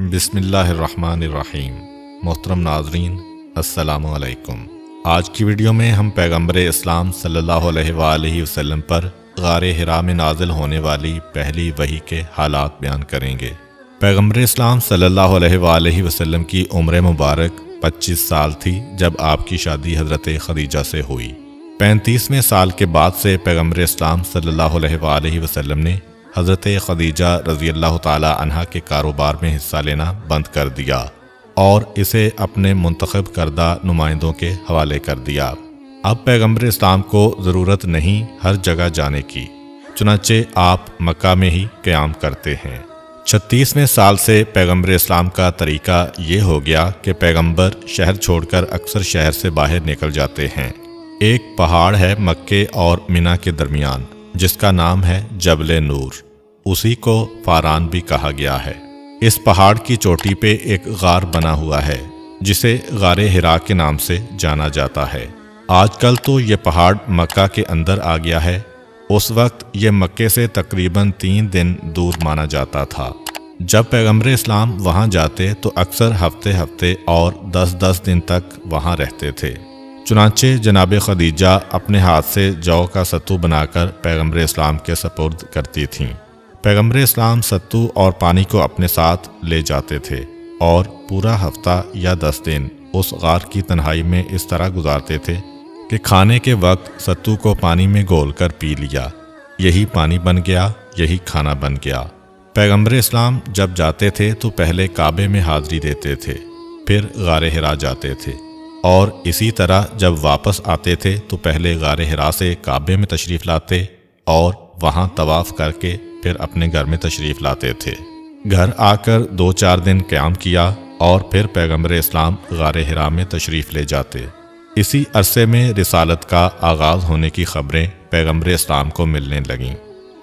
بسم اللہ الرحمن الرحیم۔ محترم ناظرین، السلام علیکم۔ آج کی ویڈیو میں ہم پیغمبر اسلام صلی اللہ علیہ وآلہ وسلم پر غار حرا میں نازل ہونے والی پہلی وحی کے حالات بیان کریں گے۔ پیغمبر اسلام صلی اللہ علیہ وآلہ وسلم کی عمر مبارک 25 سال تھی جب آپ کی شادی حضرت خدیجہ سے ہوئی۔ 35ویں سال کے بعد سے پیغمبر اسلام صلی اللہ علیہ وآلہ وسلم نے حضرت خدیجہ رضی اللہ تعالی عنہا کے کاروبار میں حصہ لینا بند کر دیا اور اسے اپنے منتخب کردہ نمائندوں کے حوالے کر دیا۔ اب پیغمبر اسلام کو ضرورت نہیں ہر جگہ جانے کی، چنانچہ آپ مکہ میں ہی قیام کرتے ہیں۔ 36ویں سال سے پیغمبر اسلام کا طریقہ یہ ہو گیا کہ پیغمبر شہر چھوڑ کر اکثر شہر سے باہر نکل جاتے ہیں۔ ایک پہاڑ ہے مکے اور منی کے درمیان جس کا نام ہے جبل نور، اسی کو فاران بھی کہا گیا ہے۔ اس پہاڑ کی چوٹی پہ ایک غار بنا ہوا ہے جسے غار حرا کے نام سے جانا جاتا ہے۔ آج کل تو یہ پہاڑ مکہ کے اندر آ گیا ہے، اس وقت یہ مکے سے تقریباً 3 دن دور مانا جاتا تھا۔ جب پیغمبر اسلام وہاں جاتے تو اکثر ہفتے اور 10 دن تک وہاں رہتے تھے۔ چنانچہ جناب خدیجہ اپنے ہاتھ سے جو کا ستو بنا کر پیغمبر اسلام کے سپرد کرتی تھیں۔ پیغمبر اسلام ستو اور پانی کو اپنے ساتھ لے جاتے تھے اور پورا ہفتہ یا 10 دن اس غار کی تنہائی میں اس طرح گزارتے تھے کہ کھانے کے وقت ستو کو پانی میں گھول کر پی لیا، یہی پانی بن گیا، یہی کھانا بن گیا۔ پیغمبر اسلام جب جاتے تھے تو پہلے کعبے میں حاضری دیتے تھے، پھر غار حرا جاتے تھے، اور اسی طرح جب واپس آتے تھے تو پہلے غار حرا سے کعبے میں تشریف لاتے اور وہاں طواف کر کے پھر اپنے گھر میں تشریف لاتے تھے۔ گھر آ کر 2-4 دن قیام کیا اور پھر پیغمبر اسلام غار حرا میں تشریف لے جاتے۔ اسی عرصے میں رسالت کا آغاز ہونے کی خبریں پیغمبر اسلام کو ملنے لگیں۔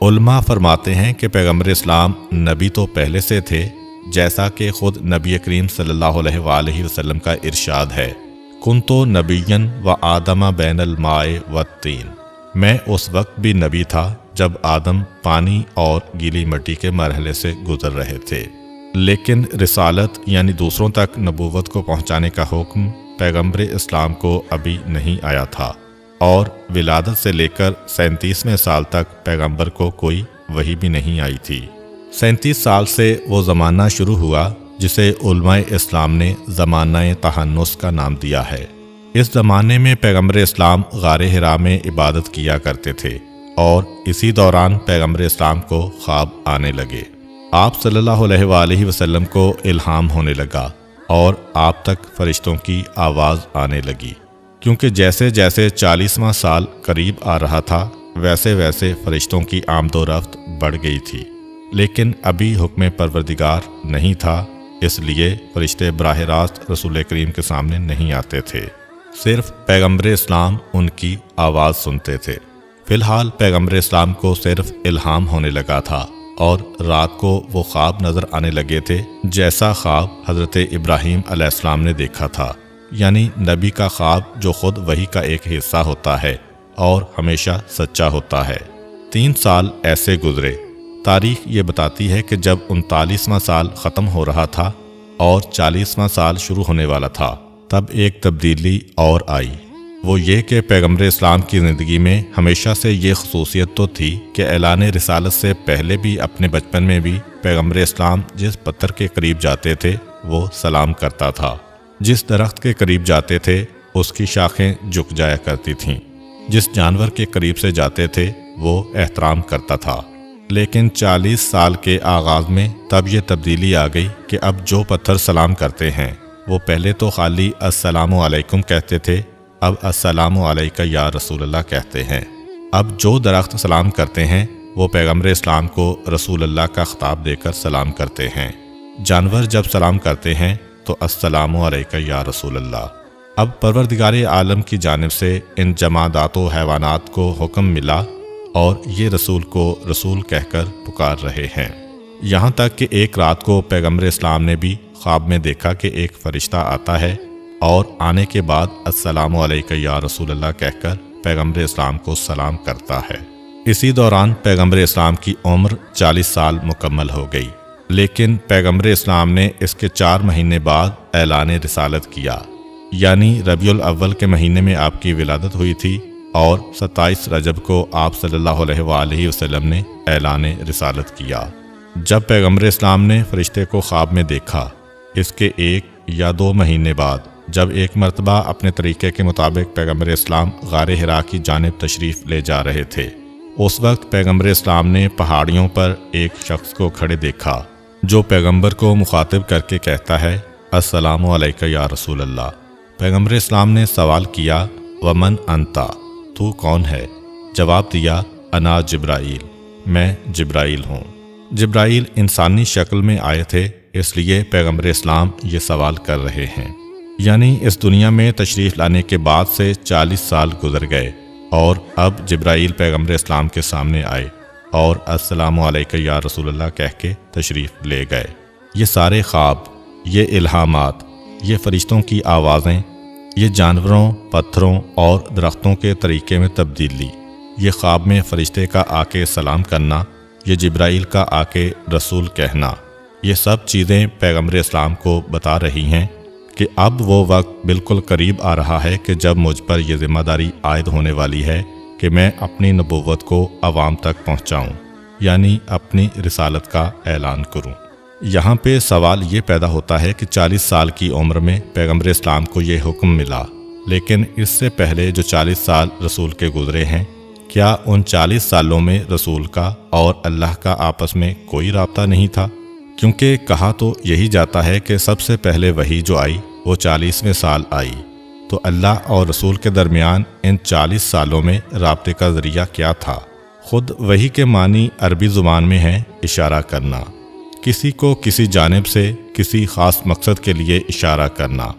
علماء فرماتے ہیں کہ پیغمبر اسلام نبی تو پہلے سے تھے، جیسا کہ خود نبی کریم صلی اللہ علیہ وآلہ وسلم کا ارشاد ہے، کنتو نبیًا و آدم بین الماء والطین۔ میں اس وقت بھی نبی تھا جب آدم پانی اور گیلی مٹی کے مرحلے سے گزر رہے تھے، لیکن رسالت یعنی دوسروں تک نبوت کو پہنچانے کا حکم پیغمبر اسلام کو ابھی نہیں آیا تھا، اور ولادت سے لے کر 37ویں سال تک پیغمبر کو کوئی وحی بھی نہیں آئی تھی۔ 37 سال سے وہ زمانہ شروع ہوا جسے علماء اسلام نے زمانہ تحنس کا نام دیا ہے۔ اس زمانے میں پیغمبر اسلام غار حرا میں عبادت کیا کرتے تھے اور اسی دوران پیغمبر اسلام کو خواب آنے لگے۔ آپ صلی اللہ علیہ وآلہ وسلم کو الہام ہونے لگا اور آپ تک فرشتوں کی آواز آنے لگی، کیونکہ جیسے جیسے 40واں سال قریب آ رہا تھا ویسے ویسے فرشتوں کی آمد و رفت بڑھ گئی تھی، لیکن ابھی حکم پروردگار نہیں تھا، اس لیے فرشتے براہ راست رسول کریم کے سامنے نہیں آتے تھے، صرف پیغمبر اسلام ان کی آواز سنتے تھے۔ فی الحال پیغمبر اسلام کو صرف الہام ہونے لگا تھا اور رات کو وہ خواب نظر آنے لگے تھے جیسا خواب حضرت ابراہیم علیہ السلام نے دیکھا تھا، یعنی نبی کا خواب جو خود وحی کا ایک حصہ ہوتا ہے اور ہمیشہ سچا ہوتا ہے۔ 3 سال ایسے گزرے۔ تاریخ یہ بتاتی ہے کہ جب 39واں سال ختم ہو رہا تھا اور 40واں سال شروع ہونے والا تھا، تب ایک تبدیلی اور آئی۔ وہ یہ کہ پیغمبر اسلام کی زندگی میں ہمیشہ سے یہ خصوصیت تو تھی کہ اعلان رسالت سے پہلے بھی اپنے بچپن میں بھی پیغمبر اسلام جس پتھر کے قریب جاتے تھے وہ سلام کرتا تھا، جس درخت کے قریب جاتے تھے اس کی شاخیں جھک جایا کرتی تھیں، جس جانور کے قریب سے جاتے تھے وہ احترام کرتا تھا۔ لیکن 40 سال کے آغاز میں تب یہ تبدیلی آ گئی کہ اب جو پتھر سلام کرتے ہیں وہ پہلے تو خالی السلام علیکم کہتے تھے، اب السلام علیکہ یا رسول اللہ کہتے ہیں۔ اب جو درخت سلام کرتے ہیں وہ پیغمبر اسلام کو رسول اللہ کا خطاب دے کر سلام کرتے ہیں۔ جانور جب سلام کرتے ہیں تو السلام علیکہ یا رسول اللہ۔ اب پروردگار عالم کی جانب سے ان جمادات و حیوانات کو حکم ملا اور یہ رسول کو رسول کہہ کر پکار رہے ہیں، یہاں تک کہ ایک رات کو پیغمبر اسلام نے بھی خواب میں دیکھا کہ ایک فرشتہ آتا ہے اور آنے کے بعد السلام علیکہ یا رسول اللہ کہہ کر پیغمبر اسلام کو سلام کرتا ہے۔ اسی دوران پیغمبر اسلام کی عمر 40 سال مکمل ہو گئی۔ لیکن پیغمبر اسلام نے اس کے 4 مہینے بعد اعلان رسالت کیا، یعنی ربیع الاول کے مہینے میں آپ کی ولادت ہوئی تھی اور 27 رجب کو آپ صلی اللہ علیہ وآلہ وسلم نے اعلان رسالت کیا۔ جب پیغمبر اسلام نے فرشتے کو خواب میں دیکھا، اس کے 1 یا 2 مہینے بعد جب ایک مرتبہ اپنے طریقے کے مطابق پیغمبر اسلام غار حرا کی جانب تشریف لے جا رہے تھے، اس وقت پیغمبر اسلام نے پہاڑیوں پر ایک شخص کو کھڑے دیکھا جو پیغمبر کو مخاطب کر کے کہتا ہے، السلام علیکہ یا رسول اللہ۔ پیغمبر اسلام نے سوال کیا، ومن انتا، تو کون ہے؟ جواب دیا، انا جبرائیل، میں جبرائیل ہوں۔ جبرائیل انسانی شکل میں آئے تھے، اس لیے پیغمبر اسلام یہ سوال کر رہے ہیں، یعنی اس دنیا میں تشریف لانے کے بعد سے 40 سال گزر گئے اور اب جبرائیل پیغمبر اسلام کے سامنے آئے اور السلام علیکہ یا رسول اللہ کہہ کے تشریف لے گئے۔ یہ سارے خواب، یہ الہامات، یہ فرشتوں کی آوازیں، یہ جانوروں، پتھروں اور درختوں کے طریقے میں تبدیلی، یہ خواب میں فرشتے کا آ کے سلام کرنا، یہ جبرائیل کا آ کے رسول کہنا، یہ سب چیزیں پیغمبر اسلام کو بتا رہی ہیں کہ اب وہ وقت بالکل قریب آ رہا ہے کہ جب مجھ پر یہ ذمہ داری عائد ہونے والی ہے کہ میں اپنی نبوت کو عوام تک پہنچاؤں، یعنی اپنی رسالت کا اعلان کروں۔ یہاں پہ سوال یہ پیدا ہوتا ہے کہ 40 سال کی عمر میں پیغمبر اسلام کو یہ حکم ملا، لیکن اس سے پہلے جو 40 سال رسول کے گزرے ہیں، کیا ان 40 سالوں میں رسول کا اور اللہ کا آپس میں کوئی رابطہ نہیں تھا؟ کیونکہ کہا تو یہی جاتا ہے کہ سب سے پہلے وحی جو آئی وہ 40ویں سال آئی، تو اللہ اور رسول کے درمیان ان 40 سالوں میں رابطے کا ذریعہ کیا تھا؟ خود وحی کے معنی عربی زبان میں ہے اشارہ کرنا، کسی کو کسی جانب سے کسی خاص مقصد کے لیے اشارہ کرنا،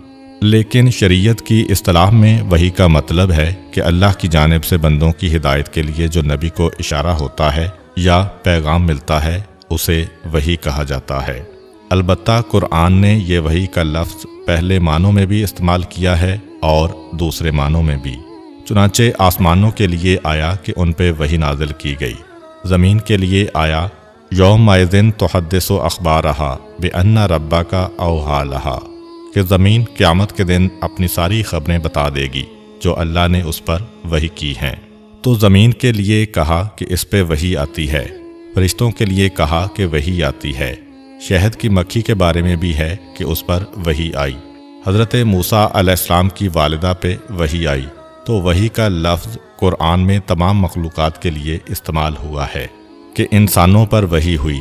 لیکن شریعت کی اصطلاح میں وحی کا مطلب ہے کہ اللہ کی جانب سے بندوں کی ہدایت کے لیے جو نبی کو اشارہ ہوتا ہے یا پیغام ملتا ہے اسے وحی کہا جاتا ہے۔ البتہ قرآن نے یہ وحی کا لفظ پہلے معنوں میں بھی استعمال کیا ہے اور دوسرے معنوں میں بھی۔ چنانچہ آسمانوں کے لیے آیا کہ ان پہ وحی نازل کی گئی، زمین کے لیے آیا یومئذ تحدث اخبارہا بأن ربک اوحی لہا، کہ زمین قیامت کے دن اپنی ساری خبریں بتا دے گی جو اللہ نے اس پر وحی کی ہیں۔ تو زمین کے لیے کہا کہ اس پہ وحی آتی ہے، فرشتوں کے لیے کہا کہ وحی آتی ہے، شہد کی مکھی کے بارے میں بھی ہے کہ اس پر وحی آئی، حضرت موسیٰ علیہ السلام کی والدہ پہ وحی آئی۔ تو وحی کا لفظ قرآن میں تمام مخلوقات کے لیے استعمال ہوا ہے کہ انسانوں پر وحی ہوئی،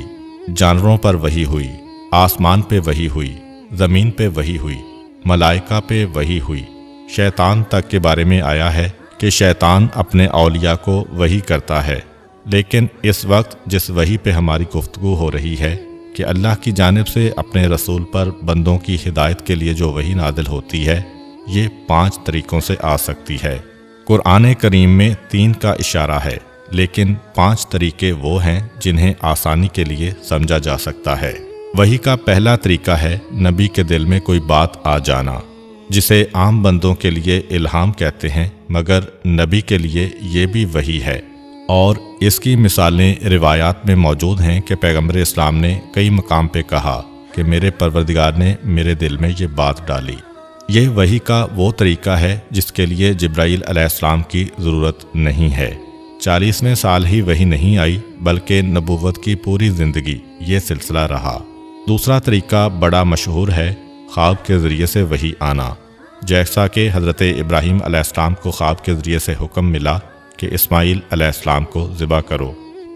جانوروں پر وحی ہوئی، آسمان پہ وحی ہوئی، زمین پہ وحی ہوئی، ملائکہ پہ وحی ہوئی، شیطان تک کے بارے میں آیا ہے کہ شیطان اپنے اولیاء کو وحی کرتا ہے۔ لیکن اس وقت جس وحی پہ ہماری گفتگو ہو رہی ہے کہ اللہ کی جانب سے اپنے رسول پر بندوں کی ہدایت کے لیے جو وحی نازل ہوتی ہے، یہ 5 طریقوں سے آ سکتی ہے۔ قرآن کریم میں 3 کا اشارہ ہے، لیکن 5 طریقے وہ ہیں جنہیں آسانی کے لیے سمجھا جا سکتا ہے۔ وحی کا پہلا طریقہ ہے نبی کے دل میں کوئی بات آ جانا، جسے عام بندوں کے لیے الہام کہتے ہیں، مگر نبی کے لیے یہ بھی وحی ہے، اور اس کی مثالیں روایات میں موجود ہیں کہ پیغمبر اسلام نے کئی مقام پہ کہا کہ میرے پروردگار نے میرے دل میں یہ بات ڈالی۔ یہ وحی کا وہ طریقہ ہے جس کے لیے جبرائیل علیہ السلام کی ضرورت نہیں ہے۔ 40ویں سال ہی وحی نہیں آئی، بلکہ نبوت کی پوری زندگی یہ سلسلہ رہا۔ دوسرا طریقہ بڑا مشہور ہے، خواب کے ذریعے سے وحی آنا، جیسا کہ حضرت ابراہیم علیہ السلام کو خواب کے ذریعے سے حکم ملا کہ اسماعیل علیہ السلام کو ذبح کرو۔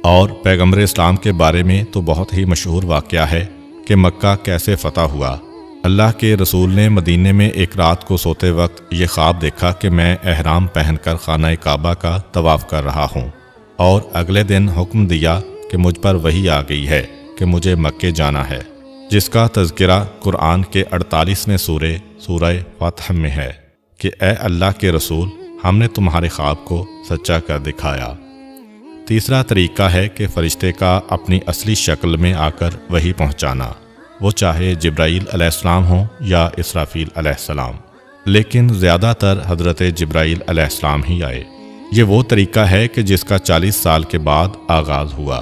اور پیغمبر اسلام کے بارے میں تو بہت ہی مشہور واقعہ ہے کہ مکہ کیسے فتح ہوا۔ اللہ کے رسول نے مدینے میں ایک رات کو سوتے وقت یہ خواب دیکھا کہ میں احرام پہن کر خانہ کعبہ کا طواف کر رہا ہوں، اور اگلے دن حکم دیا کہ مجھ پر وحی آ گئی ہے کہ مجھے مکے جانا ہے، جس کا تذکرہ قرآن کے 48ویں سورہ فتح میں ہے کہ اے اللہ کے رسول، ہم نے تمہارے خواب کو سچا کر دکھایا۔ تیسرا طریقہ ہے کہ فرشتے کا اپنی اصلی شکل میں آ کر وحی پہنچانا، وہ چاہے جبرائیل علیہ السلام ہوں یا اسرافیل علیہ السلام، لیکن زیادہ تر حضرت جبرائیل علیہ السلام ہی آئے۔ یہ وہ طریقہ ہے کہ جس کا 40 سال کے بعد آغاز ہوا۔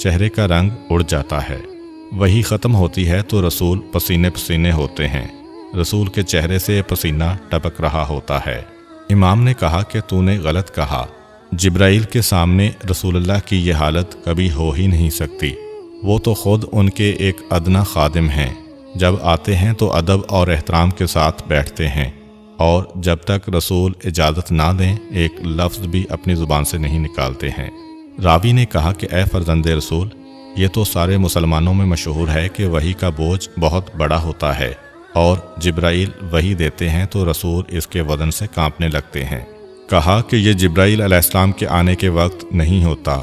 چہرے کا رنگ اڑ جاتا ہے۔ وہی ختم ہوتی ہے تو رسول پسینے پسینے ہوتے ہیں، رسول کے چہرے سے پسینہ ٹپک رہا ہوتا ہے۔ امام نے کہا کہ تو نے غلط کہا، جبرائیل کے سامنے رسول اللہ کی یہ حالت کبھی ہو ہی نہیں سکتی، وہ تو خود ان کے ایک ادنا خادم ہیں، جب آتے ہیں تو ادب اور احترام کے ساتھ بیٹھتے ہیں، اور جب تک رسول اجازت نہ دیں ایک لفظ بھی اپنی زبان سے نہیں نکالتے ہیں۔ راوی نے کہا کہ اے فرزند رسول، یہ تو سارے مسلمانوں میں مشہور ہے کہ وحی کا بوجھ بہت بڑا ہوتا ہے، اور جبرائیل وحی دیتے ہیں تو رسول اس کے وزن سے کانپنے لگتے ہیں۔ کہا کہ یہ جبرائیل علیہ السلام کے آنے کے وقت نہیں ہوتا،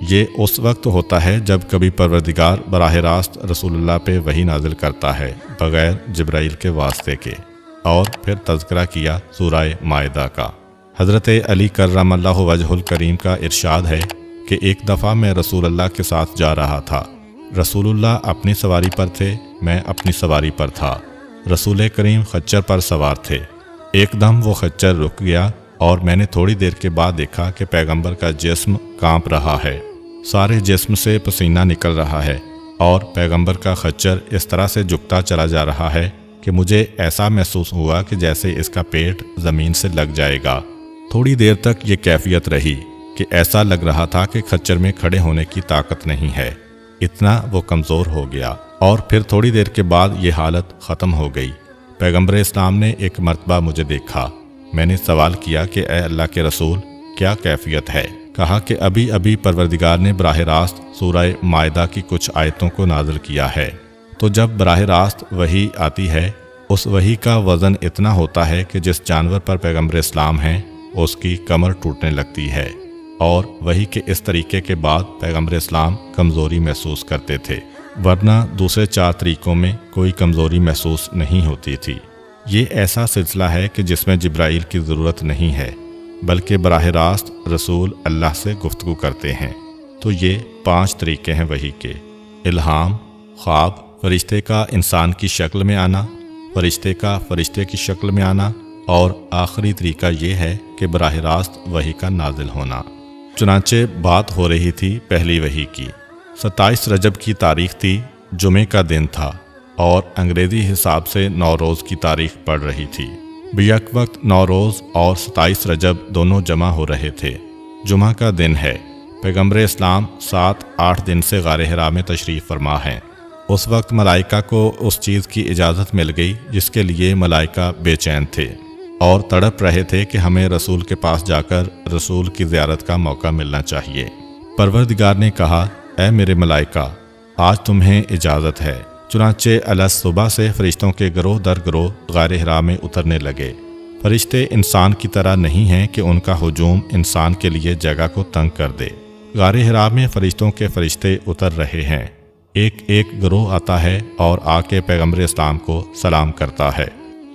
یہ اس وقت ہوتا ہے جب کبھی پروردگار براہ راست رسول اللہ پہ وحی نازل کرتا ہے بغیر جبرائیل کے واسطے کے۔ اور پھر تذکرہ کیا سورہ مائدہ کا۔ حضرت علی کرم اللہ وجہ الکریم کا ارشاد ہے کہ ایک دفعہ میں رسول اللہ کے ساتھ جا رہا تھا، رسول اللہ اپنی سواری پر تھے، میں اپنی سواری پر تھا، رسول کریم خچر پر سوار تھے۔ ایک دم وہ خچر رک گیا اور میں نے تھوڑی دیر کے بعد دیکھا کہ پیغمبر کا جسم کانپ رہا ہے، سارے جسم سے پسینہ نکل رہا ہے، اور پیغمبر کا خچر اس طرح سے جھکتا چلا جا رہا ہے کہ مجھے ایسا محسوس ہوا کہ جیسے اس کا پیٹ زمین سے لگ جائے گا۔ تھوڑی دیر تک یہ کیفیت رہی کہ ایسا لگ رہا تھا کہ خچر میں کھڑے ہونے کی طاقت نہیں ہے، اتنا وہ کمزور ہو گیا، اور پھر تھوڑی دیر کے بعد یہ حالت ختم ہو گئی۔ پیغمبر اسلام نے ایک مرتبہ مجھے دیکھا، میں نے سوال کیا کہ اے اللہ کے رسول کیا کیفیت ہے؟ کہا کہ ابھی ابھی پروردگار نے براہ راست سورہ مائدہ کی کچھ آیتوں کو نازل کیا ہے، تو جب براہ راست وحی آتی ہے اس وحی کا وزن اتنا ہوتا ہے کہ جس جانور پر پیغمبر اسلام ہیں اس کی کمر ٹوٹنے لگتی ہے، اور وحی کے اس طریقے کے بعد پیغمبر اسلام کمزوری محسوس کرتے تھے، ورنہ دوسرے 4 طریقوں میں کوئی کمزوری محسوس نہیں ہوتی تھی۔ یہ ایسا سلسلہ ہے کہ جس میں جبرائیل کی ضرورت نہیں ہے، بلکہ براہ راست رسول اللہ سے گفتگو کرتے ہیں۔ تو یہ 5 طریقے ہیں وحی کے: الہام، خواب، فرشتے کا انسان کی شکل میں آنا، فرشتے کا فرشتے کی شکل میں آنا، اور آخری طریقہ یہ ہے کہ براہ راست وحی کا نازل ہونا۔ چنانچہ بات ہو رہی تھی پہلی وحی کی۔ 27 رجب کی تاریخ تھی، جمعے کا دن تھا، اور انگریزی حساب سے نوروز کی تاریخ پڑ رہی تھی۔ بیک وقت نوروز اور 27 رجب دونوں جمع ہو رہے تھے۔ جمعہ کا دن ہے، پیغمبر اسلام 7-8 دن سے غار حرا میں تشریف فرما ہیں۔ اس وقت ملائکہ کو اس چیز کی اجازت مل گئی جس کے لیے ملائکہ بے چین تھے اور تڑپ رہے تھے کہ ہمیں رسول کے پاس جا کر رسول کی زیارت کا موقع ملنا چاہیے۔ پروردگار نے کہا، اے میرے ملائکہ، آج تمہیں اجازت ہے۔ چنانچہ الصبح سے فرشتوں کے گروہ در گروہ غار حرا میں اترنے لگے۔ فرشتے انسان کی طرح نہیں ہیں کہ ان کا ہجوم انسان کے لیے جگہ کو تنگ کر دے۔ غار حرا میں فرشتوں کے فرشتے اتر رہے ہیں، ایک ایک گروہ آتا ہے اور آ کے پیغمبر اسلام کو سلام کرتا ہے،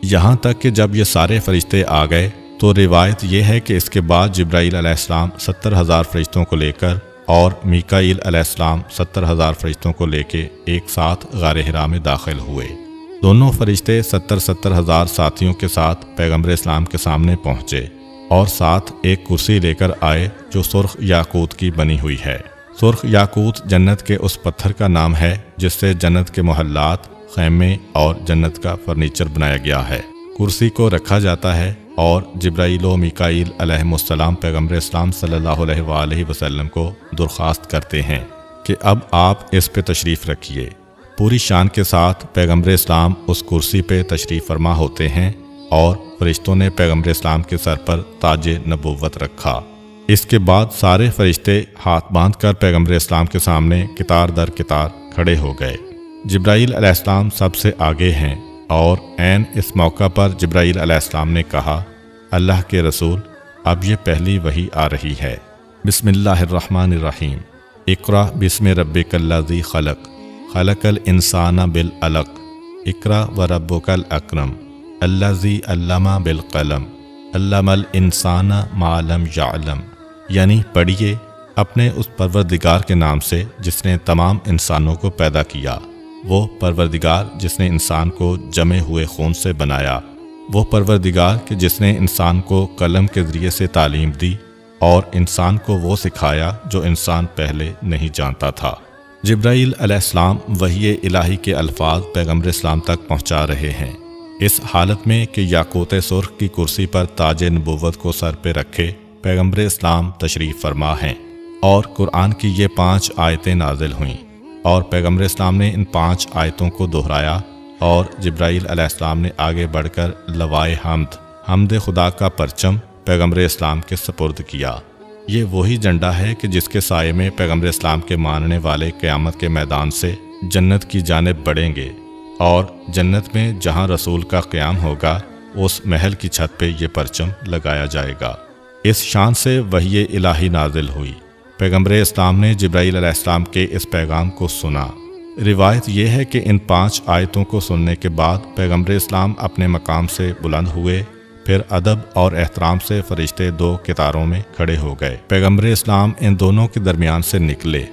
یہاں تک کہ جب یہ سارے فرشتے آ گئے تو روایت یہ ہے کہ اس کے بعد جبرائیل علیہ السلام 70,000 فرشتوں کو لے کر اور میکائیل علیہ السلام 70,000 فرشتوں کو لے کے ایک ساتھ غار حرا میں داخل ہوئے۔ دونوں فرشتے 70,000 ساتھیوں کے ساتھ پیغمبر اسلام کے سامنے پہنچے اور ساتھ ایک کرسی لے کر آئے جو سرخ یاقوت کی بنی ہوئی ہے۔ سرخ یاقوت جنت کے اس پتھر کا نام ہے جس سے جنت کے محلات، خیمے اور جنت کا فرنیچر بنایا گیا ہے۔ کرسی کو رکھا جاتا ہے اور جبرائیل و میکائیل علیہ السلام پیغمبر اسلام صلی اللہ علیہ وآلہ وسلم کو درخواست کرتے ہیں کہ اب آپ اس پہ تشریف رکھیے۔ پوری شان کے ساتھ پیغمبر اسلام اس کرسی پہ تشریف فرما ہوتے ہیں اور فرشتوں نے پیغمبر اسلام کے سر پر تاج نبوت رکھا۔ اس کے بعد سارے فرشتے ہاتھ باندھ کر پیغمبر اسلام کے سامنے قطار در قطار کھڑے ہو گئے۔ جبرائیل علیہ السلام سب سے آگے ہیں اور عین اس موقع پر جبرائیل علیہ السلام نے کہا، اللہ کے رسول، اب یہ پہلی وحی آ رہی ہے۔ بسم اللہ الرحمن الرحیم، اقرأ بسم ربک الذی خلق، خلق الانسان بالعلق، اقرأ وربک الاکرم، الذی علم بالقلم، علم الانسان ما لم یعلم، یعنی پڑھیے اپنے اس پروردگار کے نام سے جس نے تمام انسانوں کو پیدا کیا، وہ پروردگار جس نے انسان کو جمے ہوئے خون سے بنایا، وہ پروردگار کہ جس نے انسان کو قلم کے ذریعے سے تعلیم دی اور انسان کو وہ سکھایا جو انسان پہلے نہیں جانتا تھا۔ جبرائیل علیہ السلام وحی الہی کے الفاظ پیغمبر اسلام تک پہنچا رہے ہیں، اس حالت میں کہ یاقوت سرخ کی کرسی پر تاج نبوت کو سر پہ رکھے پیغمبر اسلام تشریف فرما ہیں، اور قرآن کی یہ 5 آیتیں نازل ہوئیں، اور پیغمبر اسلام نے ان 5 آیتوں کو دہرایا، اور جبرائیل علیہ السلام نے آگے بڑھ کر لوائے حمد خدا کا پرچم پیغمبر اسلام کے سپرد کیا۔ یہ وہی جھنڈا ہے کہ جس کے سائے میں پیغمبر اسلام کے ماننے والے قیامت کے میدان سے جنت کی جانب بڑھیں گے، اور جنت میں جہاں رسول کا قیام ہوگا اس محل کی چھت پہ یہ پرچم لگایا جائے گا۔ اس شان سے وحی الہی نازل ہوئی۔ پیغمبر اسلام نے جبرائیل علیہ السلام کے اس پیغام کو سنا۔ روایت یہ ہے کہ ان 5 آیتوں کو سننے کے بعد پیغمبر اسلام اپنے مقام سے بلند ہوئے، پھر ادب اور احترام سے فرشتے 2 قطاروں میں کھڑے ہو گئے۔ پیغمبر اسلام ان دونوں کے درمیان سے نکلے۔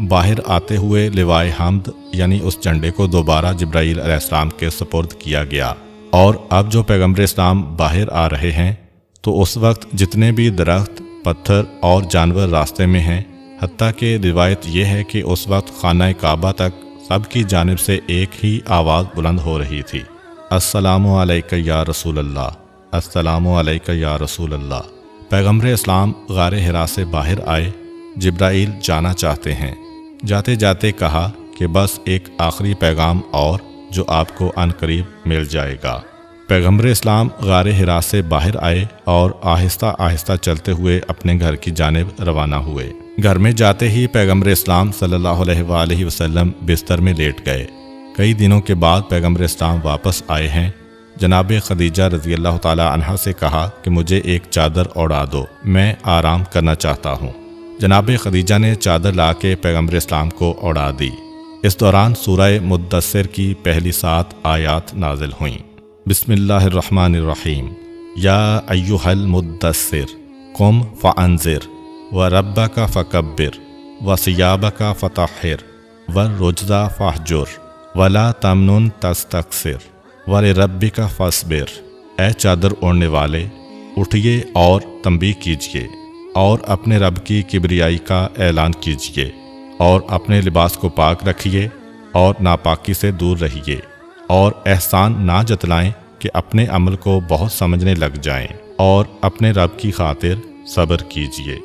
باہر آتے ہوئے لوائے حمد یعنی اس جھنڈے کو دوبارہ جبرائیل علیہ السلام کے سپرد کیا گیا، اور اب جو پیغمبر اسلام باہر آ رہے ہیں تو اس وقت جتنے بھی درخت، پتھر اور جانور راستے میں ہیں، حتیٰ کہ روایت یہ ہے کہ اس وقت خانہ کعبہ تک سب کی جانب سے ایک ہی آواز بلند ہو رہی تھی، السلام علیکہ یا رسول اللہ، السلام علیکہ یا رسول اللہ۔ پیغمبر اسلام غار حرا سے باہر آئے۔ جبرائیل جانا چاہتے ہیں۔ جاتے جاتے کہا کہ بس ایک آخری پیغام اور جو آپ کو عن قریب مل جائے گا۔ پیغمبر اسلام غار حرا سے باہر آئے اور آہستہ آہستہ چلتے ہوئے اپنے گھر کی جانب روانہ ہوئے۔ گھر میں جاتے ہی پیغمبر اسلام صلی اللہ علیہ وآلہ وسلم بستر میں لیٹ گئے۔ کئی دنوں کے بعد پیغمبر اسلام واپس آئے ہیں۔ جناب خدیجہ رضی اللہ تعالی عنہا سے کہا کہ مجھے ایک چادر اوڑھا دو، میں آرام کرنا چاہتا ہوں۔ جناب خدیجہ نے چادر لا کے پیغمبر اسلام کو اوڑھا دی۔ اس دوران سورہ مدثر کی پہلی 7 آیات نازل ہوئیں۔ بسم اللہ الرحمن الرحیم، یا ایھا المدثر قم فانذر وربک فکبر وثیابک فطہر والرجز فاہجر ولا تمنن تستکثر ولربک فاصبر۔ اے چادر اوڑھنے والے، اٹھیے اور تنبیہ کیجیے اور اپنے رب کی کبریائی کا اعلان کیجیے، اور اپنے لباس کو پاک رکھیے اور ناپاکی سے دور رہیے، اور احسان نہ جتلائیں کہ اپنے عمل کو بہت سمجھنے لگ جائیں، اور اپنے رب کی خاطر صبر کیجیے۔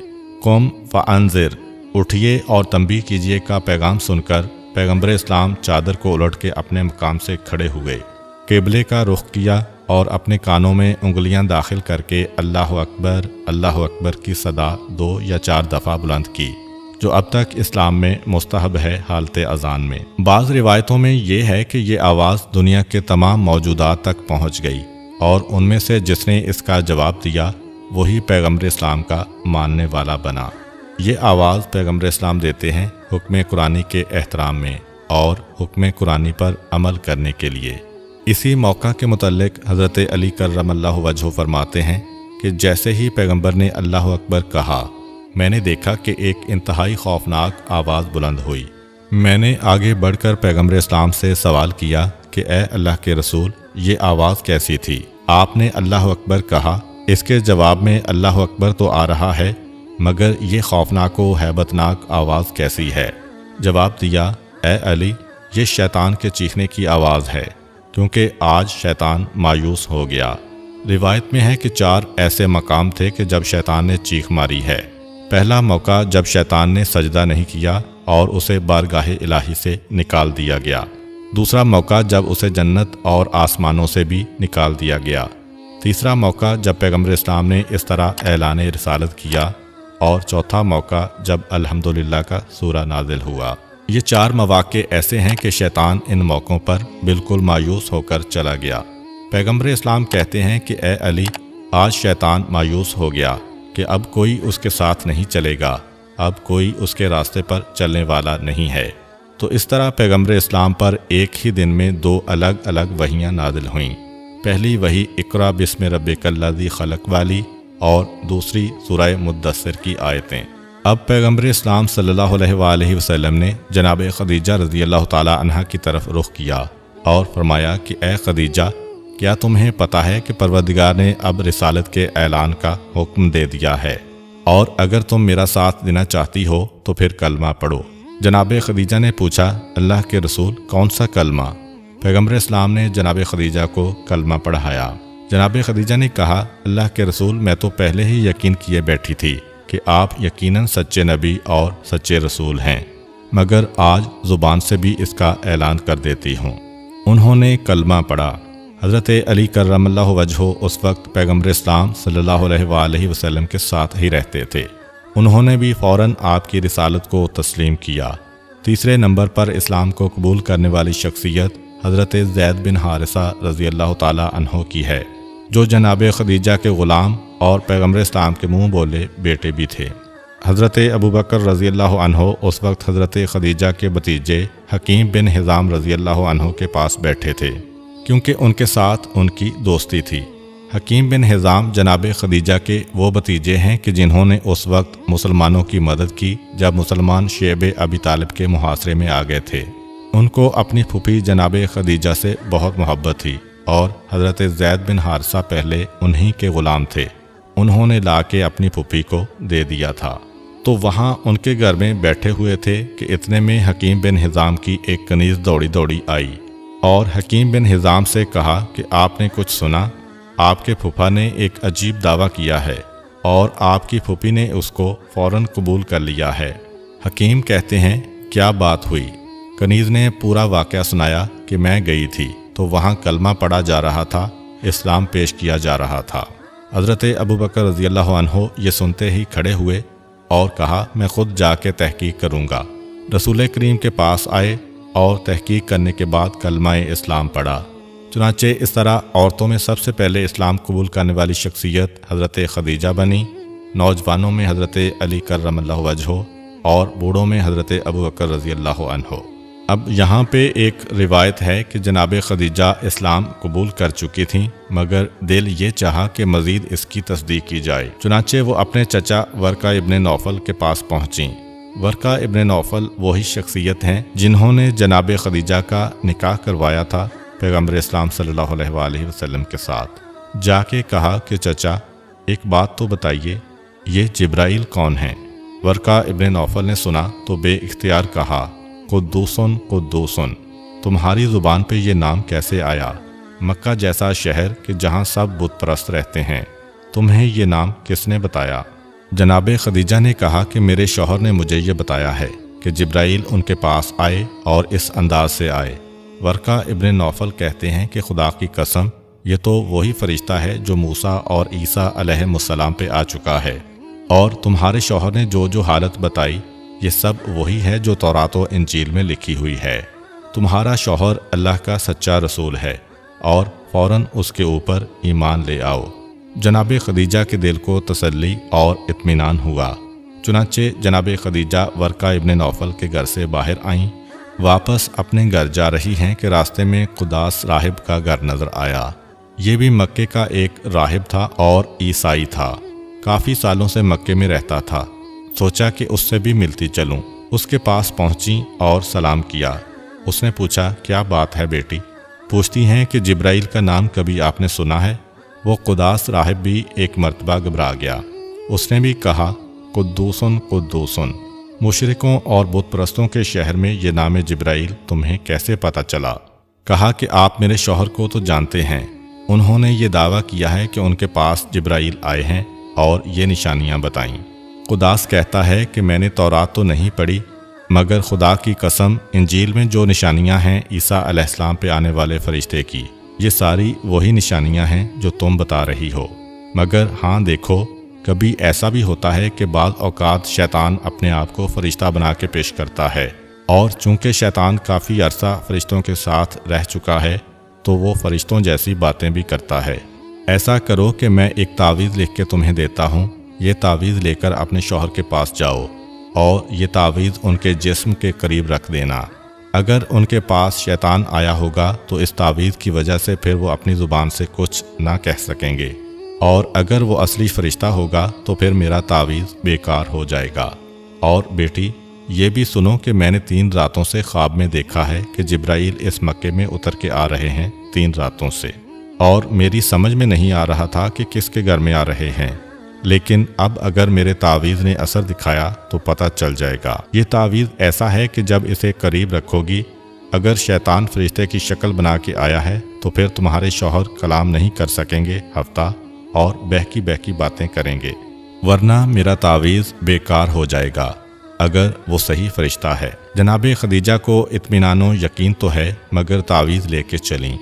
قم فانذر، اٹھیے اور تنبیہ کیجیے کا پیغام سن کر پیغمبر اسلام چادر کو الٹ کے اپنے مقام سے کھڑے ہوئے، قبلے کا رخ کیا اور اپنے کانوں میں انگلیاں داخل کر کے اللہ اکبر کی صدا 2 یا 4 دفعہ بلند کی، جو اب تک اسلام میں مستحب ہے حالت اذان میں۔ بعض روایتوں میں یہ ہے کہ یہ آواز دنیا کے تمام موجودات تک پہنچ گئی، اور ان میں سے جس نے اس کا جواب دیا وہی پیغمبر اسلام کا ماننے والا بنا۔ یہ آواز پیغمبر اسلام دیتے ہیں حکم قرآنی کے احترام میں اور حکم قرآنی پر عمل کرنے کے لیے۔ اسی موقع کے متعلق حضرت علی کرم اللہ وجہہ فرماتے ہیں کہ جیسے ہی پیغمبر نے اللہ اکبر کہا، میں نے دیکھا کہ ایک انتہائی خوفناک آواز بلند ہوئی۔ میں نے آگے بڑھ کر پیغمبر اسلام سے سوال کیا کہ اے اللہ کے رسول، یہ آواز کیسی تھی؟ آپ نے اللہ اکبر کہا۔ اس کے جواب میں اللہ اکبر تو آ رہا ہے، مگر یہ خوفناک و ہیبتناک آواز کیسی ہے؟ جواب دیا، اے علی، یہ شیطان کے چیخنے کی آواز ہے، کیونکہ آج شیطان مایوس ہو گیا۔ روایت میں ہے کہ 4 ایسے مقام تھے کہ جب شیطان نے چیخ ماری ہے۔ پہلا موقع جب شیطان نے سجدہ نہیں کیا اور اسے بارگاہ الہی سے نکال دیا گیا۔ دوسرا موقع جب اسے جنت اور آسمانوں سے بھی نکال دیا گیا۔ تیسرا موقع جب پیغمبر اسلام نے اس طرح اعلان رسالت کیا، اور چوتھا موقع جب الحمدللہ کا سورہ نازل ہوا۔ یہ 4 مواقع ایسے ہیں کہ شیطان ان موقعوں پر بالکل مایوس ہو کر چلا گیا۔ پیغمبر اسلام کہتے ہیں کہ اے علی، آج شیطان مایوس ہو گیا کہ اب کوئی اس کے ساتھ نہیں چلے گا، اب کوئی اس کے راستے پر چلنے والا نہیں ہے۔ تو اس طرح پیغمبر اسلام پر ایک ہی دن میں 2 الگ الگ وحیاں نازل ہوئیں۔ پہلی وحی اقرا بسم ربک الذی خلق والی، اور دوسری سورہ مدثر کی آیتیں۔ اب پیغمبر اسلام صلی اللہ علیہ وآلہ وسلم نے جناب خدیجہ رضی اللہ تعالی عنہا کی طرف رخ کیا اور فرمایا کہ اے خدیجہ، کیا تمہیں پتہ ہے کہ پروردگار نے اب رسالت کے اعلان کا حکم دے دیا ہے، اور اگر تم میرا ساتھ دینا چاہتی ہو تو پھر کلمہ پڑھو۔ جناب خدیجہ نے پوچھا، اللہ کے رسول کون سا کلمہ؟ پیغمبر اسلام نے جناب خدیجہ کو کلمہ پڑھایا۔ جناب خدیجہ نے کہا، اللہ کے رسول میں تو پہلے ہی یقین کیے بیٹھی تھی کہ آپ یقیناً سچے نبی اور سچے رسول ہیں، مگر آج زبان سے بھی اس کا اعلان کر دیتی ہوں۔ انہوں نے کلمہ پڑھا۔ حضرت علی کرم اللہ وجہہ اس وقت پیغمبر اسلام صلی اللہ علیہ وآلہ وسلم کے ساتھ ہی رہتے تھے۔ انہوں نے بھی فوراً آپ کی رسالت کو تسلیم کیا۔ تیسرے نمبر پر اسلام کو قبول کرنے والی شخصیت حضرت زید بن حارثہ رضی اللہ تعالیٰ عنہ کی ہے، جو جناب خدیجہ کے غلام اور پیغمبر اسلام کے منہ بولے بیٹے بھی تھے۔ حضرت ابوبکر رضی اللہ عنہ اس وقت حضرت خدیجہ کے بھتیجے حکیم بن حزام رضی اللہ عنہ کے پاس بیٹھے تھے، کیونکہ ان کے ساتھ ان کی دوستی تھی۔ حکیم بن حزام جناب خدیجہ کے وہ بھتیجے ہیں کہ جنہوں نے اس وقت مسلمانوں کی مدد کی جب مسلمان شیب ابی طالب کے محاصرے میں آ گئے تھے۔ ان کو اپنی پھوپھی جناب خدیجہ سے بہت محبت تھی اور حضرت زید بن حارثہ پہلے انہی کے غلام تھے۔ انہوں نے لا کے اپنی پھوپھی کو دے دیا تھا، تو وہاں ان کے گھر میں بیٹھے ہوئے تھے کہ اتنے میں حکیم بن حزام کی ایک کنیز دوڑی دوڑی آئی اور حکیم بن حزام سے کہا کہ آپ نے کچھ سنا؟ آپ کے پھوپھا نے ایک عجیب دعویٰ کیا ہے اور آپ کی پھوپھی نے اس کو فوراً قبول کر لیا ہے۔ حکیم کہتے ہیں، کیا بات ہوئی؟ کنیز نے پورا واقعہ سنایا کہ میں گئی تھی تو وہاں کلمہ پڑھا جا رہا تھا، اسلام پیش کیا جا رہا تھا۔ حضرت ابوبکر رضی اللہ عنہ یہ سنتے ہی کھڑے ہوئے اور کہا، میں خود جا کے تحقیق کروں گا۔ رسول کریم کے پاس آئے اور تحقیق کرنے کے بعد کلمہ اسلام پڑھا۔ چنانچہ اس طرح عورتوں میں سب سے پہلے اسلام قبول کرنے والی شخصیت حضرت خدیجہ بنی، نوجوانوں میں حضرت علی کرم اللہ وجہہ اور بوڑھوں میں حضرت ابوبکر رضی اللہ عنہ۔ اب یہاں پہ ایک روایت ہے کہ جناب خدیجہ اسلام قبول کر چکی تھیں، مگر دل یہ چاہا کہ مزید اس کی تصدیق کی جائے۔ چنانچہ وہ اپنے چچا ورقہ ابن نوفل کے پاس پہنچیں۔ ورقہ ابن نوفل وہی شخصیت ہیں جنہوں نے جناب خدیجہ کا نکاح کروایا تھا پیغمبر اسلام صلی اللہ علیہ وآلہ وسلم کے ساتھ۔ جا کے کہا کہ چچا ایک بات تو بتائیے، یہ جبرائیل کون ہیں؟ ورقہ ابن نوفل نے سنا تو بے اختیار کہا، قدوسن قدوسن، تمہاری زبان پہ یہ نام کیسے آیا؟ مکہ جیسا شہر کہ جہاں سب بت پرست رہتے ہیں، تمہیں یہ نام کس نے بتایا؟ جناب خدیجہ نے کہا کہ میرے شوہر نے مجھے یہ بتایا ہے کہ جبرائیل ان کے پاس آئے اور اس انداز سے آئے۔ ورقہ ابن نوفل کہتے ہیں کہ خدا کی قسم، یہ تو وہی فرشتہ ہے جو موسیٰ اور عیسیٰ علیہ السلام پہ آ چکا ہے، اور تمہارے شوہر نے جو جو حالت بتائی یہ سب وہی ہے جو تورات و انجیل میں لکھی ہوئی ہے۔ تمہارا شوہر اللہ کا سچا رسول ہے اور فوراً اس کے اوپر ایمان لے آؤ۔ جناب خدیجہ کے دل کو تسلی اور اطمینان ہوا۔ چنانچہ جناب خدیجہ ورقہ ابن نوفل کے گھر سے باہر آئیں، واپس اپنے گھر جا رہی ہیں کہ راستے میں قداس راہب کا گھر نظر آیا۔ یہ بھی مکے کا ایک راہب تھا اور عیسائی تھا، کافی سالوں سے مکے میں رہتا تھا۔ سوچا کہ اس سے بھی ملتی چلوں۔ اس کے پاس پہنچی اور سلام کیا۔ اس نے پوچھا، کیا بات ہے بیٹی؟ پوچھتی ہیں کہ جبرائیل کا نام کبھی آپ نے سنا ہے؟ وہ قداس راہب بھی ایک مرتبہ گھبرا گیا۔ اس نے بھی کہا، قدوسن قدوسن، مشرکوں اور بت پرستوں کے شہر میں یہ نام جبرائیل تمہیں کیسے پتہ چلا؟ کہا کہ آپ میرے شوہر کو تو جانتے ہیں، انہوں نے یہ دعویٰ کیا ہے کہ ان کے پاس جبرائیل آئے ہیں اور یہ نشانیاں بتائیں۔ قداس کہتا ہے کہ میں نے تورات تو نہیں پڑھی، مگر خدا کی قسم انجیل میں جو نشانیاں ہیں عیسیٰ علیہ السلام پہ آنے والے فرشتے کی، یہ ساری وہی نشانیاں ہیں جو تم بتا رہی ہو۔ مگر ہاں دیکھو، کبھی ایسا بھی ہوتا ہے کہ بعض اوقات شیطان اپنے آپ کو فرشتہ بنا کے پیش کرتا ہے، اور چونکہ شیطان کافی عرصہ فرشتوں کے ساتھ رہ چکا ہے تو وہ فرشتوں جیسی باتیں بھی کرتا ہے۔ ایسا کرو کہ میں ایک تعویذ لکھ کے تمہیں دیتا ہوں، یہ تعویذ لے کر اپنے شوہر کے پاس جاؤ اور یہ تعویذ ان کے جسم کے قریب رکھ دینا۔ اگر ان کے پاس شیطان آیا ہوگا تو اس تعویذ کی وجہ سے پھر وہ اپنی زبان سے کچھ نہ کہہ سکیں گے، اور اگر وہ اصلی فرشتہ ہوگا تو پھر میرا تعویذ بیکار ہو جائے گا۔ اور بیٹی، یہ بھی سنو کہ میں نے 3 راتوں سے خواب میں دیکھا ہے کہ جبرائیل اس مکے میں اتر کے آ رہے ہیں 3 راتوں سے، اور میری سمجھ میں نہیں آ رہا تھا کہ کس کے گھر میں آ رہے ہیں، لیکن اب اگر میرے تعویذ نے اثر دکھایا تو پتہ چل جائے گا۔ یہ تعویذ ایسا ہے کہ جب اسے قریب رکھو گی، اگر شیطان فرشتے کی شکل بنا کے آیا ہے تو پھر تمہارے شوہر کلام نہیں کر سکیں گے ہفتہ اور بہکی بہکی باتیں کریں گے، ورنہ میرا تعویذ بیکار ہو جائے گا اگر وہ صحیح فرشتہ ہے۔ جناب خدیجہ کو اطمینان و یقین تو ہے، مگر تعویذ لے کے چلیں۔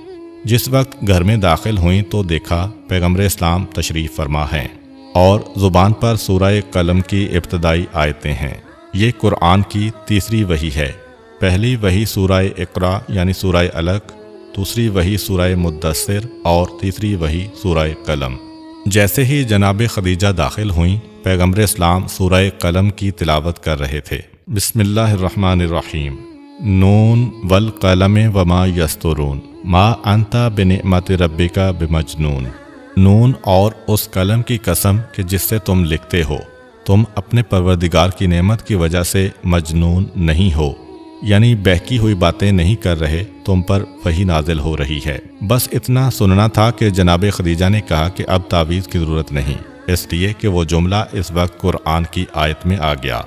جس وقت گھر میں داخل ہوئیں تو دیکھا پیغمبر اسلام تشریف فرما ہیں اور زبان پر سورہ قلم کی ابتدائی آیتیں ہیں۔ یہ قرآن کی تیسری وحی ہے۔ پہلی وحی سورہ اقرا یعنی سورہ علق، دوسری وحی سورہ مدثر اور تیسری وحی سورہ قلم۔ جیسے ہی جناب خدیجہ داخل ہوئیں، پیغمبر اسلام سورہ قلم کی تلاوت کر رہے تھے۔ بسم اللہ الرحمن الرحیم، نون والقلم وما یسطرون ما انت بنعمت ربک بمجنون۔ نون اور اس قلم کی قسم کہ جس سے تم لکھتے ہو، تم اپنے پروردگار کی نعمت کی وجہ سے مجنون نہیں ہو، یعنی بہکی ہوئی باتیں نہیں کر رہے، تم پر وحی نازل ہو رہی ہے۔ بس اتنا سننا تھا کہ جناب خدیجہ نے کہا کہ اب تعویذ کی ضرورت نہیں، اس لیے کہ وہ جملہ اس وقت قرآن کی آیت میں آ گیا۔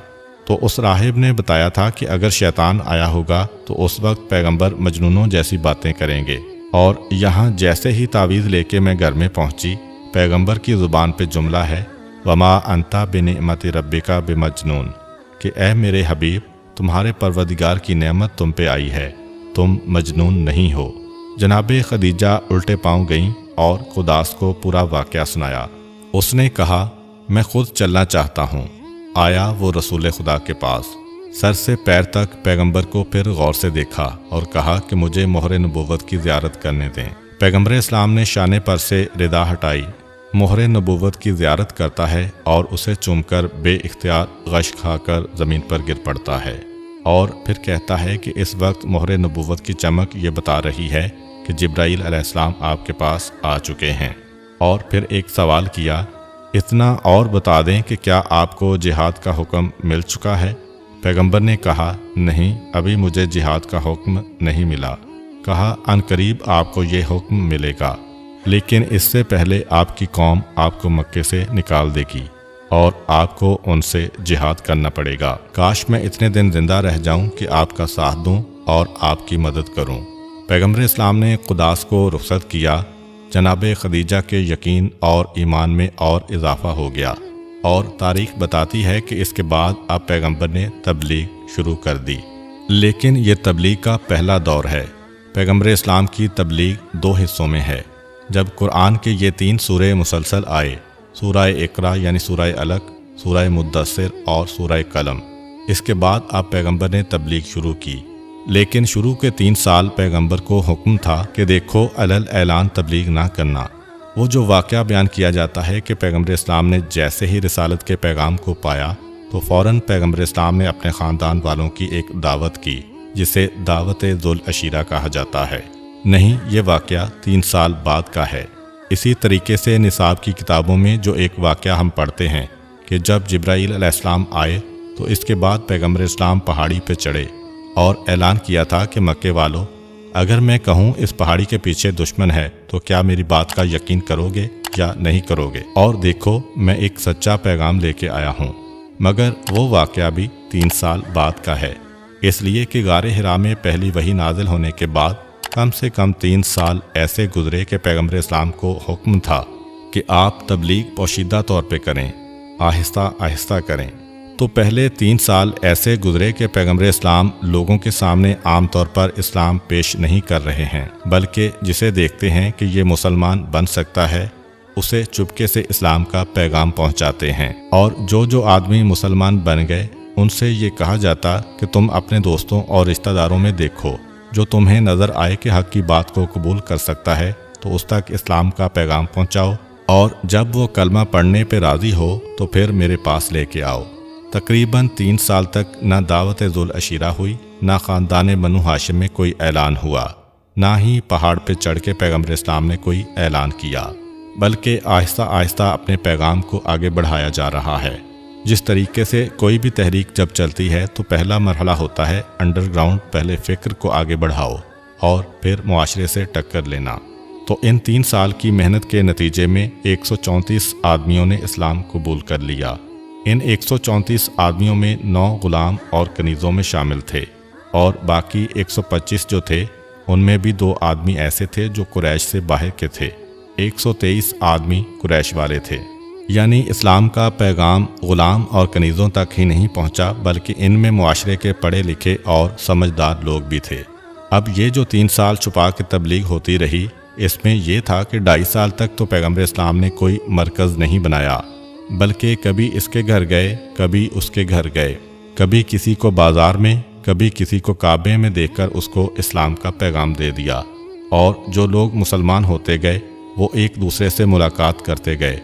تو اس راہب نے بتایا تھا کہ اگر شیطان آیا ہوگا تو اس وقت پیغمبر مجنونوں جیسی باتیں کریں گے، اور یہاں جیسے ہی تعویذ لے کے میں گھر میں پہنچی، پیغمبر کی زبان پہ جملہ ہے وما انتا بنعمت ربک بمجنون، کہ اے میرے حبیب، تمہارے پروردگار کی نعمت تم پہ آئی ہے، تم مجنون نہیں ہو۔ جناب خدیجہ الٹے پاؤں گئیں اور قداس کو پورا واقعہ سنایا۔ اس نے کہا میں خود چلنا چاہتا ہوں۔ آیا وہ رسول خدا کے پاس، سر سے پیر تک پیغمبر کو پھر غور سے دیکھا اور کہا کہ مجھے مہر نبوت کی زیارت کرنے دیں۔ پیغمبر اسلام نے شانے پر سے ردا ہٹائی، مہر نبوت کی زیارت کرتا ہے اور اسے چوم کر بے اختیار غش کھا کر زمین پر گر پڑتا ہے، اور پھر کہتا ہے کہ اس وقت مہر نبوت کی چمک یہ بتا رہی ہے کہ جبرائیل علیہ السلام آپ کے پاس آ چکے ہیں۔ اور پھر ایک سوال کیا، اتنا اور بتا دیں کہ کیا آپ کو جہاد کا حکم مل چکا ہے؟ پیغمبر نے کہا نہیں، ابھی مجھے جہاد کا حکم نہیں ملا۔ کہا ان قریب آپ کو یہ حکم ملے گا، لیکن اس سے پہلے آپ کی قوم آپ کو مکے سے نکال دے گی اور آپ کو ان سے جہاد کرنا پڑے گا۔ کاش میں اتنے دن زندہ رہ جاؤں کہ آپ کا ساتھ دوں اور آپ کی مدد کروں۔ پیغمبر اسلام نے قداس کو رخصت کیا۔ جناب خدیجہ کے یقین اور ایمان میں اور اضافہ ہو گیا، اور تاریخ بتاتی ہے کہ اس کے بعد اب پیغمبر نے تبلیغ شروع کر دی۔ لیکن یہ تبلیغ کا پہلا دور ہے۔ پیغمبر اسلام کی تبلیغ دو حصوں میں ہے۔ جب قرآن کے یہ 3 سورے مسلسل آئے، سورہ اقرا یعنی سورہ علق، سورہ مدثر اور سورہ قلم، اس کے بعد اب پیغمبر نے تبلیغ شروع کی۔ لیکن شروع کے 3 سال پیغمبر کو حکم تھا کہ دیکھو علل اعلان تبلیغ نہ کرنا۔ وہ جو واقعہ بیان کیا جاتا ہے کہ پیغمبر اسلام نے جیسے ہی رسالت کے پیغام کو پایا تو فوراً پیغمبر اسلام نے اپنے خاندان والوں کی ایک دعوت کی، جسے دعوت ذوالعشیرہ کہا جاتا ہے۔ نہیں، یہ واقعہ 3 سال بعد کا ہے۔ اسی طریقے سے نصاب کی کتابوں میں جو ایک واقعہ ہم پڑھتے ہیں کہ جب جبرائیل علیہ السلام آئے تو اس کے بعد پیغمبر اسلام پہاڑی پہ چڑھے اور اعلان کیا تھا کہ مکے والوں، اگر میں کہوں اس پہاڑی کے پیچھے دشمن ہے تو کیا میری بات کا یقین کرو گے یا نہیں کرو گے؟ اور دیکھو میں ایک سچا پیغام لے کے آیا ہوں۔ مگر وہ واقعہ بھی 3 سال بعد کا ہے، اس لیے کہ غار حرا میں پہلی وحی نازل ہونے کے بعد کم سے کم 3 سال ایسے گزرے کہ پیغمبر اسلام کو حکم تھا کہ آپ تبلیغ پوشیدہ طور پہ کریں، آہستہ آہستہ کریں۔ تو پہلے 3 سال ایسے گزرے کہ پیغمبر اسلام لوگوں کے سامنے عام طور پر اسلام پیش نہیں کر رہے ہیں، بلکہ جسے دیکھتے ہیں کہ یہ مسلمان بن سکتا ہے اسے چپکے سے اسلام کا پیغام پہنچاتے ہیں۔ اور جو آدمی مسلمان بن گئے ان سے یہ کہا جاتا کہ تم اپنے دوستوں اور رشتہ داروں میں دیکھو جو تمہیں نظر آئے کہ حق کی بات کو قبول کر سکتا ہے تو اس تک اسلام کا پیغام پہنچاؤ، اور جب وہ کلمہ پڑھنے پہ راضی ہو تو پھر میرے پاس لے کے آؤ۔ تقریباً 3 سال تک نہ دعوت ذوالعشیرہ ہوئی، نہ خاندان بنو ہاشم میں کوئی اعلان ہوا، نہ ہی پہاڑ پہ چڑھ کے پیغمبر اسلام نے کوئی اعلان کیا، بلکہ آہستہ آہستہ اپنے پیغام کو آگے بڑھایا جا رہا ہے۔ جس طریقے سے کوئی بھی تحریک جب چلتی ہے تو پہلا مرحلہ ہوتا ہے انڈر گراؤنڈ، پہلے فکر کو آگے بڑھاؤ اور پھر معاشرے سے ٹکر لینا۔ تو ان 3 سال کی محنت کے نتیجے میں 134 آدمیوں نے اسلام قبول کر لیا۔ ان 134 آدمیوں میں 9 غلام اور کنیزوں میں شامل تھے، اور باقی 125 جو تھے ان میں بھی 2 آدمی ایسے تھے جو قریش سے باہر کے تھے۔ 123 آدمی قریش والے تھے۔ یعنی اسلام کا پیغام غلام اور کنیزوں تک ہی نہیں پہنچا، بلکہ ان میں معاشرے کے پڑھے لکھے اور سمجھدار لوگ بھی تھے۔ اب یہ جو 3 سال چھپا کے تبلیغ ہوتی رہی، اس میں یہ تھا کہ 2.5 سال تک تو پیغمبر اسلام نے کوئی مرکز نہیں بنایا، بلکہ کبھی اس کے گھر گئے، کبھی اس کے گھر گئے، کبھی کسی کو بازار میں، کبھی کسی کو کعبے میں دیکھ کر اس کو اسلام کا پیغام دے دیا، اور جو لوگ مسلمان ہوتے گئے وہ ایک دوسرے سے ملاقات کرتے گئے،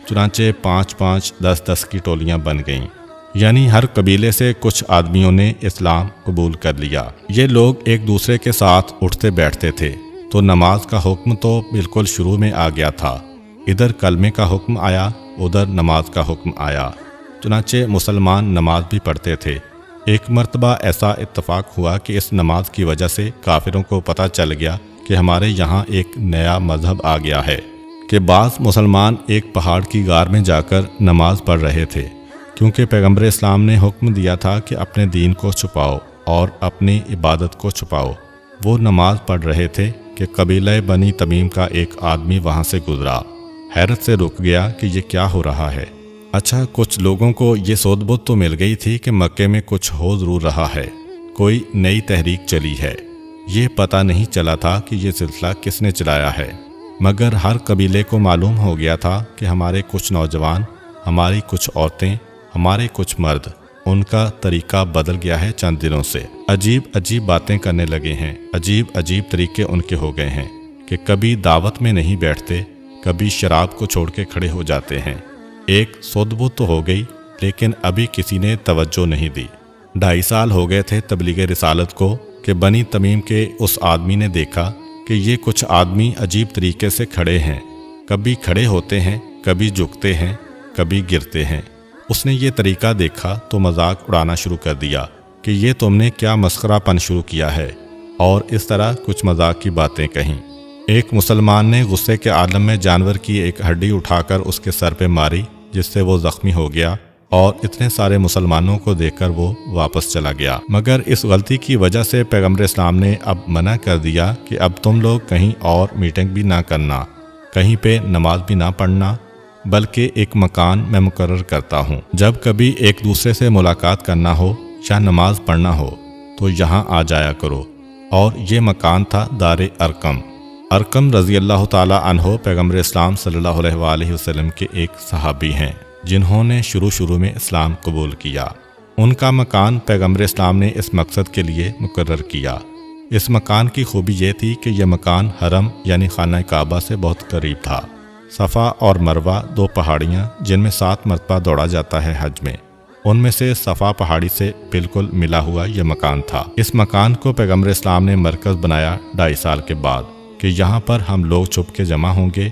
چنانچہ 5-5 10-10 کی ٹولیاں بن گئیں، یعنی ہر قبیلے سے کچھ آدمیوں نے اسلام قبول کر لیا۔ یہ لوگ ایک دوسرے کے ساتھ اٹھتے بیٹھتے تھے، تو نماز کا حکم تو بالکل شروع میں آ گیا تھا، ادھر کلمے کا حکم آیا، ادھر نماز کا حکم آیا، چنانچہ مسلمان نماز بھی پڑھتے تھے۔ ایک مرتبہ ایسا اتفاق ہوا کہ اس نماز کی وجہ سے کافروں کو پتہ چل گیا کہ ہمارے یہاں ایک نیا مذہب آ گیا ہے، کہ بعض مسلمان ایک پہاڑ کی غار میں جا کر نماز پڑھ رہے تھے، کیونکہ پیغمبر اسلام نے حکم دیا تھا کہ اپنے دین کو چھپاؤ اور اپنی عبادت کو چھپاؤ۔ وہ نماز پڑھ رہے تھے کہ قبیلہ بنی تمیم کا ایک آدمی وہاں سے گزرا، حیرت سے رک گیا کہ یہ کیا ہو رہا ہے۔ اچھا، کچھ لوگوں کو یہ سود بد تو مل گئی تھی کہ مکے میں کچھ ہو ضرور رہا ہے، کوئی نئی تحریک چلی ہے، یہ پتہ نہیں چلا تھا کہ یہ سلسلہ کس نے چلایا ہے، مگر ہر قبیلے کو معلوم ہو گیا تھا کہ ہمارے کچھ نوجوان، ہماری کچھ عورتیں، ہمارے کچھ مرد، ان کا طریقہ بدل گیا ہے چند دنوں سے، عجیب عجیب باتیں کرنے لگے ہیں، عجیب عجیب طریقے ان کے ہو گئے ہیں کہ کبھی دعوت میں نہیں بیٹھتے، کبھی شراب کو چھوڑ کے کھڑے ہو جاتے ہیں۔ ایک سود بد تو ہو گئی، لیکن ابھی کسی نے توجہ نہیں دی۔ 2.5 سال ہو گئے تھے تبلیغ رسالت کو کہ بنی تمیم کے اس آدمی نے دیکھا کہ یہ کچھ آدمی عجیب طریقے سے کھڑے ہیں، کبھی کھڑے ہوتے ہیں، کبھی جھکتے ہیں، کبھی گرتے ہیں۔ اس نے یہ طریقہ دیکھا تو مذاق اڑانا شروع کر دیا کہ یہ تم نے کیا مسخرہ پن شروع کیا ہے، اور اس طرح کچھ مذاق کی باتیں کہیں۔ ایک مسلمان نے غصے کے عالم میں جانور کی ایک ہڈی اٹھا کر اس کے سر پہ ماری، جس سے وہ زخمی ہو گیا، اور اتنے سارے مسلمانوں کو دیکھ کر وہ واپس چلا گیا۔ مگر اس غلطی کی وجہ سے پیغمبر اسلام نے اب منع کر دیا کہ اب تم لوگ کہیں اور میٹنگ بھی نہ کرنا، کہیں پہ نماز بھی نہ پڑھنا، بلکہ ایک مکان میں مقرر کرتا ہوں، جب کبھی ایک دوسرے سے ملاقات کرنا ہو یا نماز پڑھنا ہو تو یہاں آ جایا کرو۔ اور یہ مکان تھا دار ارقم۔ ارقم رضی اللہ تعالیٰ عنہ پیغمبر اسلام صلی اللہ علیہ وآلہ وسلم کے ایک صحابی ہیں جنہوں نے شروع میں اسلام قبول کیا۔ ان کا مکان پیغمبر اسلام نے اس مقصد کے لیے مقرر کیا۔ اس مکان کی خوبی یہ تھی کہ یہ مکان حرم یعنی خانہ کعبہ سے بہت قریب تھا۔ صفا اور مروہ 2 پہاڑیاں جن میں 7 مرتبہ دوڑا جاتا ہے حج میں، ان میں سے صفا پہاڑی سے بالکل ملا ہوا یہ مکان تھا۔ اس مکان کو پیغمبر اسلام نے مرکز بنایا 2.5 سال کے بعد کہ یہاں پر ہم لوگ چھپ کے جمع ہوں گے،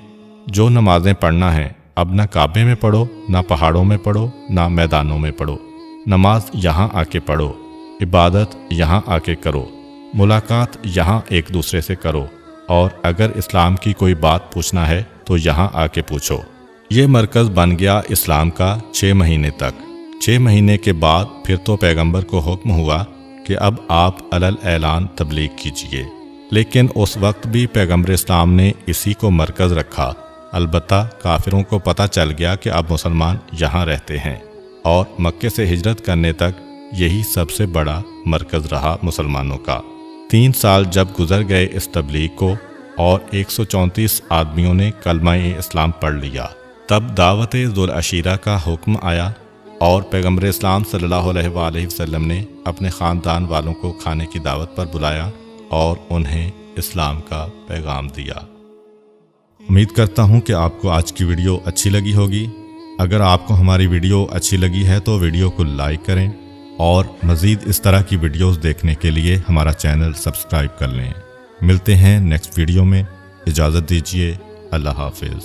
جو نمازیں پڑھنا ہیں اب نہ کعبے میں پڑھو، نہ پہاڑوں میں پڑھو، نہ میدانوں میں پڑھو، نماز یہاں آ کے پڑھو، عبادت یہاں آ کے کرو، ملاقات یہاں ایک دوسرے سے کرو، اور اگر اسلام کی کوئی بات پوچھنا ہے تو یہاں آ کے پوچھو۔ یہ مرکز بن گیا اسلام کا 6 مہینے تک۔ 6 مہینے کے بعد پھر تو پیغمبر کو حکم ہوا کہ اب آپ علل اعلان تبلیغ کیجئے، لیکن اس وقت بھی پیغمبر اسلام نے اسی کو مرکز رکھا۔ البتہ کافروں کو پتہ چل گیا کہ اب مسلمان یہاں رہتے ہیں، اور مکے سے ہجرت کرنے تک یہی سب سے بڑا مرکز رہا مسلمانوں کا۔ 3 سال جب گزر گئے اس تبلیغ کو اور 134 آدمیوں نے کلمہ اسلام پڑھ لیا، تب دعوت ذوالعشیرہ کا حکم آیا، اور پیغمبر اسلام صلی اللہ علیہ وآلہ وسلم نے اپنے خاندان والوں کو کھانے کی دعوت پر بلایا اور انہیں اسلام کا پیغام دیا۔ امید کرتا ہوں کہ آپ کو آج کی ویڈیو اچھی لگی ہوگی۔ اگر آپ کو ہماری ویڈیو اچھی لگی ہے تو ویڈیو کو لائک کریں، اور مزید اس طرح کی ویڈیوز دیکھنے کے لیے ہمارا چینل سبسکرائب کر لیں۔ ملتے ہیں نیکسٹ ویڈیو میں، اجازت دیجیے، اللہ حافظ۔